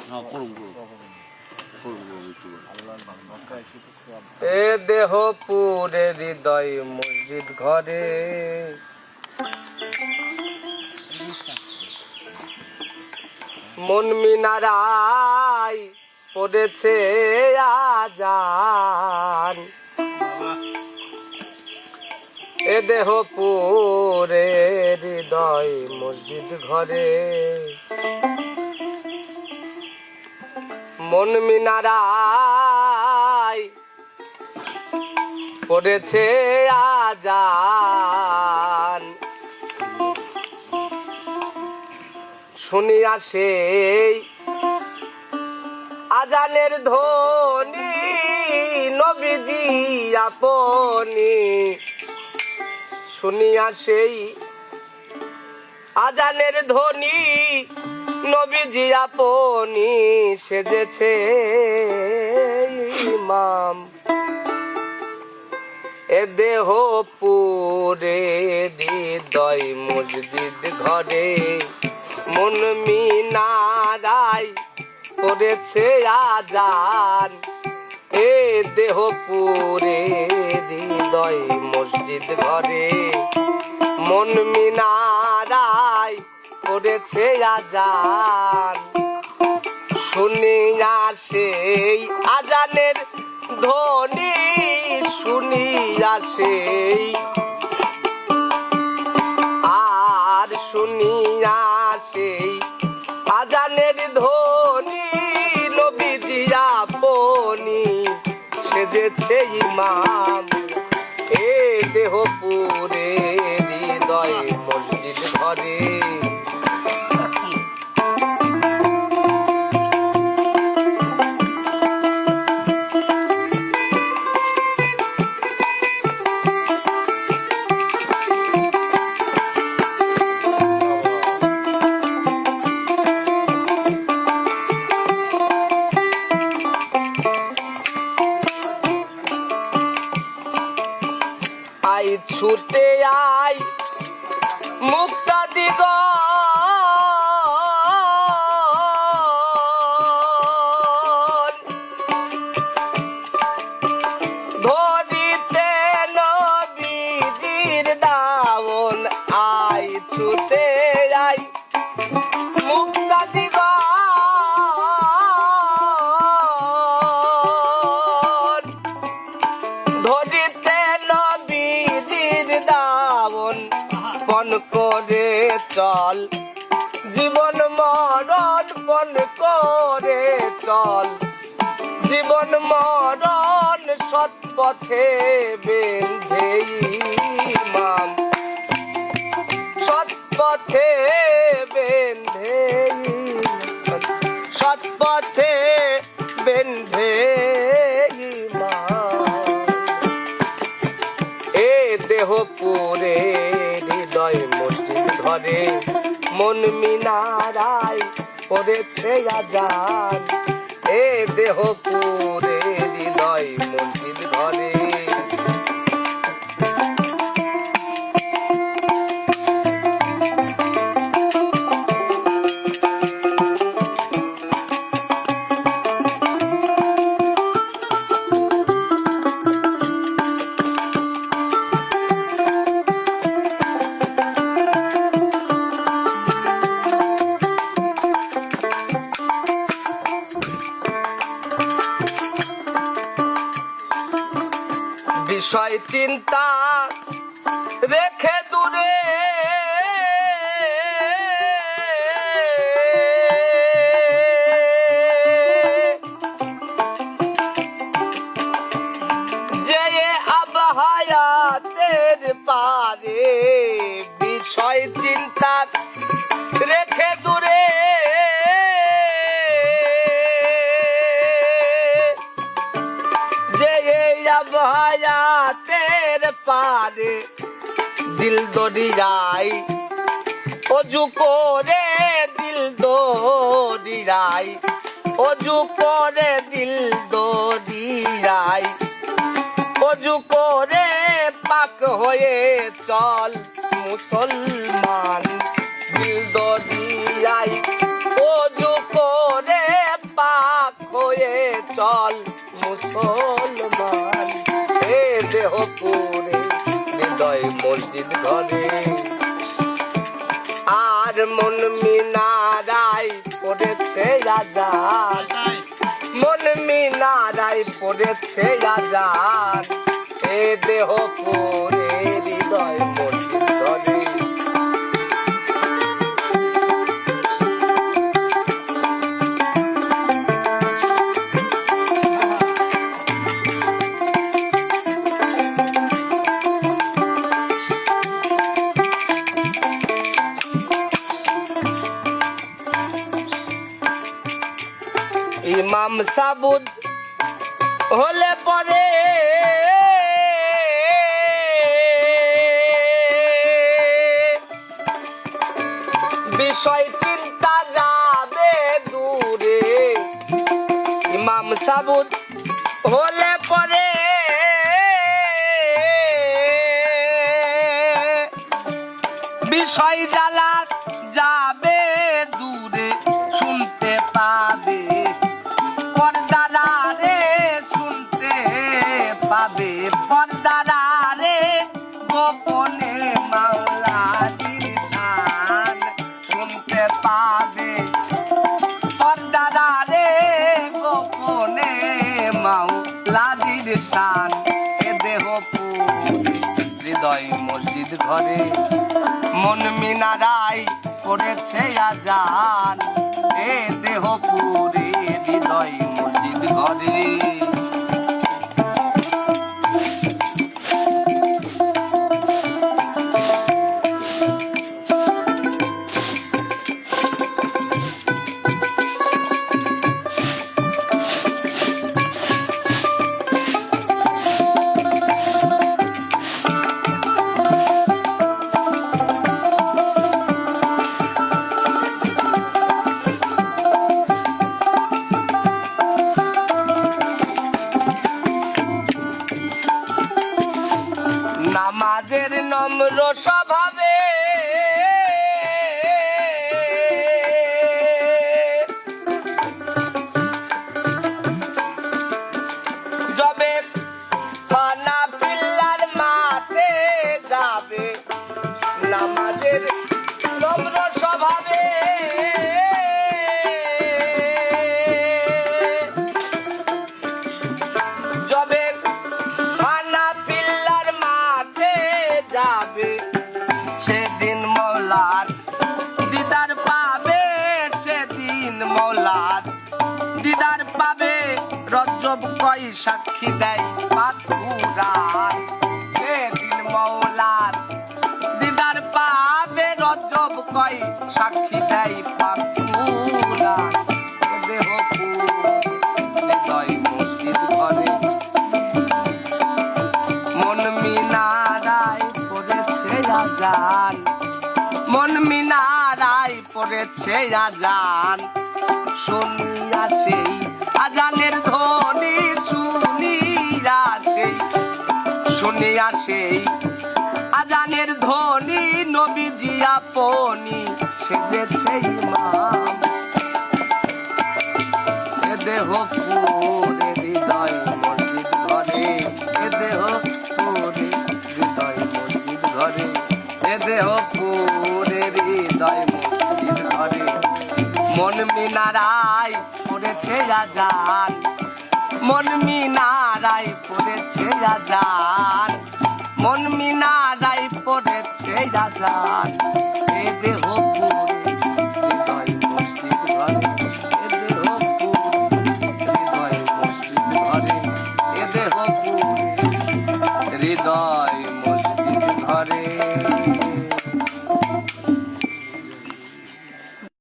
এ দেহ পুরে হৃদয় মসজিদ ঘরে, মন মিনারায় পড়েছে আজান। এ দেহ পুরে হৃদয় মসজিদ ঘরে, মন মিনারায় পড়েছে আজান। শুনিয়া সেই আজানের ধ্বনি নবীজি আপনি, শুনিয়া সেই আজানের ধ্বনি নবীজি আপনি সেজেছে ইমাম। এ দেহ পুরে হৃদয় মসজিদ ঘরে, মন মিনারায় পড়েছে আজান। এ দেহ পুরে হৃদয় মসজিদ ঘরে, মন মিনারায় পড়েছে আজান। শুনিয়া সেই আজানের ধ্বনি, শুনিয়া সেই আর শুনিয়া সেই আজানের ধ্বনি নবীজি আপনি সেজেছে ইমাম। এ দেহ পুরে হৃদয় মসজিদ ঘরে, আই ছুটে আই মুক্তা দিগ ধরিতে নবীজির দাওন। আই ছুটে আই মুক্তা দিগ ধরিতে নবীজির দাওন। পণ করে চল জীবন মরণ, পণ করে চল জীবন মরণ, সৎ পথে বেঁধে ইমাম। সৎ পথে বেঁধে, সৎ পথে বেঁধে ইমাম। এ দেহ পুরে হৃদয় মসজিদ ঘরে, মন মিনারায় পড়েছে আজান। এ দেহ পুরে হৃদয় মসজিদ ঘরে, বিষয় চিন্তা রেখে দূরে যে আবহায়াতের পারে, বিষয় চিন্তা রেখে দূরে আবহায়াতের পারে, দিল দরিয়ায় অজু করে, দিল দরিয়ায় অজু করে, দিল দরিয়ায় অজু করে পাক হয়ে চল মুসলমান। দিল দরিয়ায় অজু করে চল মুসলমান, এ দেহ পুরে হৃদয় মসজিদ ঘরে। আর মন মিনারাই পড়েছে আজান, মন মিনারাই পড়েছে আজান, এ দেহ পুরে হৃদয় মসজিদ ঘরে। ইমাম সাবুদ হলে পরে বিষয় চিন্তা যাবে দূরে, ইমাম সাবুদ হলে পরে বিষয় জ্বালা যাবে দূরে, শুনতে পাবে পর্দারে, শুনতে পাবে পর্দারে গোপনে মাওলাজির শান, শুনতে পাবে পর্দারে গোপনে মাওলাজির শান, এ দেহ হৃদয় মসজিদ ঘরে। মন মিনারাই পড়েছে আজান, এ দেহ পুরে হৃদয় মসজিদ ঘরে। নামাজের নম্র স্বভাবে যবে ফানা পিল্লার মাঠে যাবে, নামাজের নম্র স্বভাবে যবে সেদিন মৌলার দিদার পাবে, সেদিন মৌলার দিদার পাবে। রজব কই সাক্ষী দেয় পাক কুরআন, সেদিন মৌলার দিদার পাবে। রজব কই সাক্ষী দেয় পাক কুরআন, দেহ হৃদয় মসজিদ ঘরে। মন মিনারাই পড়েছে আজান, মন মিনারাই পড়েছে আজান, শুনিয়া সেই আজানের ধ্বনি, শুনিয়া সেই, শুনিয়া সেই আজানের ধ্বনি। নবীজি আপনি সেজেছে ইমাম, এ দেহ পুরে হৃদয় মসজিদ ঘরে, এ দেহ পুরে হৃদয় মসজিদ ঘরে, এ দেহ পুরে হৃদয় মসজিদ ঘরে। মন মিনারাই পড়েছে আজান, মন মিনারাই পড়েছে আজান, মন মিনারাই পড়েছে আজান, এ দেহ পুরে হৃদয় মসজিদ ঘরে, এ দেহ পুরে হৃদয় মসজিদ ঘরে, এ দেহ পুরে হৃদয়